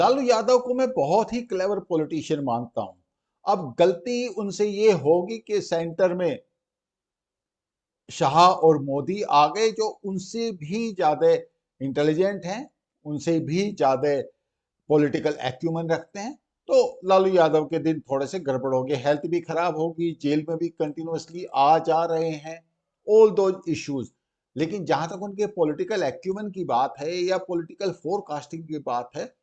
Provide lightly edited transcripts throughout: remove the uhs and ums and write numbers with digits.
लालू यादव को मैं बहुत ही क्लेवर पॉलिटिशियन मानता हूं। अब गलती उनसे ये होगी कि सेंटर में शाह और मोदी आ गए जो उनसे भी ज्यादा इंटेलिजेंट हैं, उनसे भी ज्यादा पॉलिटिकल एक्यूमन रखते हैं। तो लालू यादव के दिन थोड़े से गड़बड़ हो गए, हेल्थ भी खराब होगी, जेल में भी कंटिन्यूअसली आ जा रहे हैं, ऑल दो इश्यूज। लेकिन जहां तक उनके पॉलिटिकल एक्यूमन की बात है या पॉलिटिकल फोरकास्टिंग की बात है,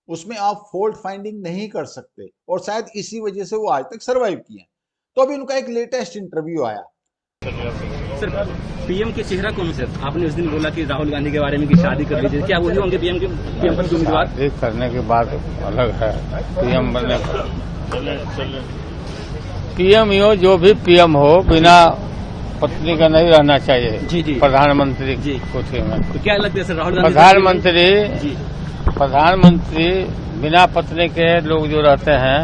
उसमें आप फॉल्ट फाइंडिंग नहीं कर सकते और शायद इसी वजह से वो आज तक सरवाइव किए हैं। तो अभी उनका एक लेटेस्ट इंटरव्यू आया। सर, पीएम के चेहरा कौन से? आपने उस दिन बोला कि राहुल गांधी के बारे में कि शादी कर लीजिए, क्या वही होंगे पीएम पर उम्मीदवार? शादी करने के बाद अलग है, पीएम बनने का। पीएम हो, जो भी पीएम हो, बिना पत्नी का नहीं रहना चाहिए। जी जी। प्रधानमंत्री कोठे में तो क्या लगता है सर, राहुल गांधी प्रधानमंत्री बिना पत्नी के लोग जो रहते हैं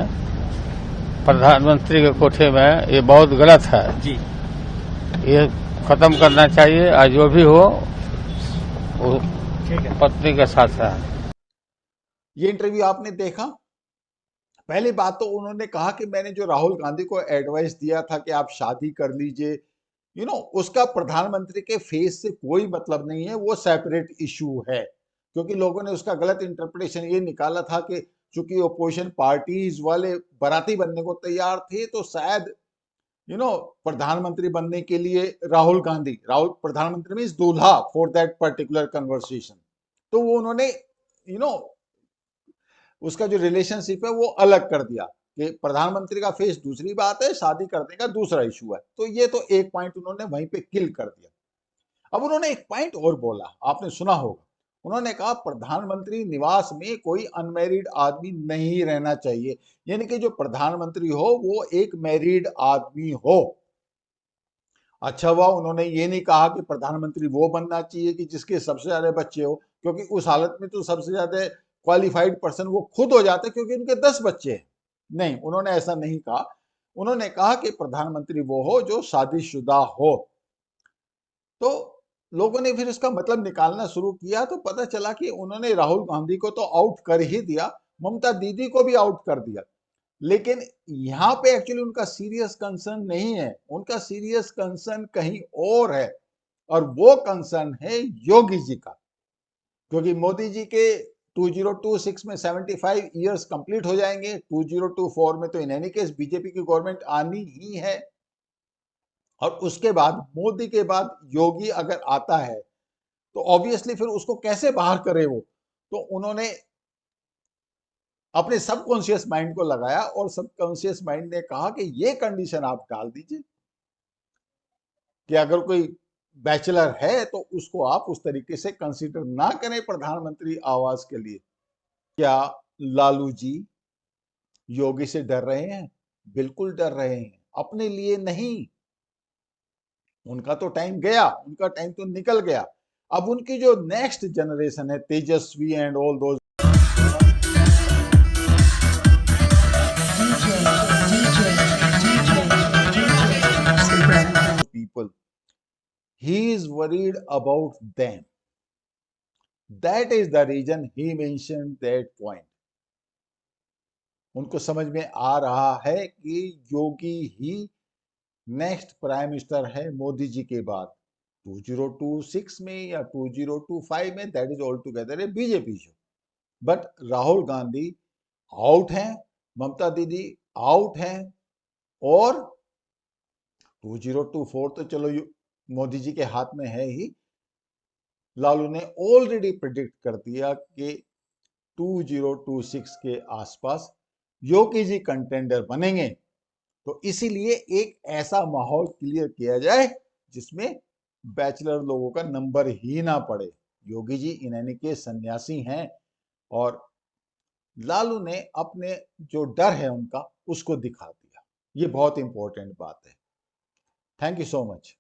प्रधानमंत्री के कोठे में, ये बहुत गलत है जी। ये खत्म करना चाहिए और जो भी हो वो पत्नी के साथ है। ये इंटरव्यू आपने देखा? पहली बात तो उन्होंने कहा कि मैंने जो राहुल गांधी को एडवाइस दिया था कि आप शादी कर लीजिए, उसका प्रधानमंत्री के फेस से कोई मतलब नहीं है, वो सेपरेट इशू है। क्योंकि लोगों ने उसका गलत इंटरप्रिटेशन ये निकाला था कि चूंकि ओपोजिशन पार्टीज वाले बराती बनने को तैयार थे, तो शायद प्रधानमंत्री बनने के लिए राहुल प्रधानमंत्री मीन्स दूल्हा फॉर दैट पर्टिकुलर कन्वर्सेशन। तो वो उन्होंने उसका जो रिलेशनशिप है वो अलग कर दिया कि प्रधानमंत्री का फेस दूसरी बात है, शादी करने का दूसरा इशू है। तो ये तो एक पॉइंट उन्होंने वहीं पे किल कर दिया। अब उन्होंने एक पॉइंट और बोला, आपने सुना होगा। उन्होंने कहा प्रधानमंत्री निवास में कोई अनमैरिड आदमी नहीं रहना चाहिए, यानी कि जो प्रधानमंत्री हो वो एक मैरिड आदमी हो। अच्छा हुआ उन्होंने ये नहीं कहा कि प्रधानमंत्री वो बनना चाहिए कि जिसके सबसे ज्यादा बच्चे हो, क्योंकि उस हालत में तो सबसे ज्यादा क्वालिफाइड पर्सन वो खुद हो जाते क्योंकि उनके 10 बच्चे हैं। नहीं, उन्होंने ऐसा नहीं कहा। उन्होंने कहा कि प्रधानमंत्री वो हो जो शादीशुदा हो। तो लोगों ने फिर इसका मतलब निकालना शुरू किया, तो पता चला कि उन्होंने राहुल गांधी को तो आउट कर ही दिया, ममता दीदी को भी आउट कर दिया। लेकिन यहां पे एक्चुअली उनका सीरियस कंसर्न नहीं है, उनका सीरियस कंसर्न कहीं और है। और वो कंसर्न है योगी जी का। क्योंकि मोदी जी के 2026 में 75 इयर्स कंप्लीट हो जाएंगे, 2024 में तो इन एनी केस बीजेपी की गवर्नमेंट आनी ही है। और उसके बाद मोदी के बाद योगी अगर आता है तो ऑब्वियसली फिर उसको कैसे बाहर करे वो। तो उन्होंने अपने सबकॉन्शियस माइंड को लगाया और सबकॉन्शियस माइंड ने कहा कि ये कंडीशन आप डाल दीजिए कि अगर कोई बैचलर है तो उसको आप उस तरीके से कंसीडर ना करें प्रधानमंत्री आवास के लिए। क्या लालू जी योगी से डर रहे हैं? बिल्कुल डर रहे हैं, अपने लिए नहीं। उनका तो टाइम गया, उनका टाइम तो निकल गया। अब उनकी जो नेक्स्ट जनरेशन है, Tejashwi and all those people, he is worried about them. That is the reason he mentioned that point. उनको समझ में आ रहा है कि योगी ही नेक्स्ट प्राइम मिनिस्टर है मोदी जी के बाद। 2026 में या 2025 में, that is all together A BJP show. But Rahul Gandhi out हैं, ममता दीदी आउट हैं, और 2024 तो चलो मोदी जी के हाथ में है ही। लालू ने ऑलरेडी प्रिडिक्ट कर दिया कि 2026 के आसपास योगी जी कंटेंडर बनेंगे। तो इसीलिए एक ऐसा माहौल क्लियर किया जाए जिसमें बैचलर लोगों का नंबर ही ना पड़े। योगी जी इन एनी के सन्यासी हैं और लालू ने अपने जो डर है उनका उसको दिखा दिया। ये बहुत इंपॉर्टेंट बात है। Thank you so much.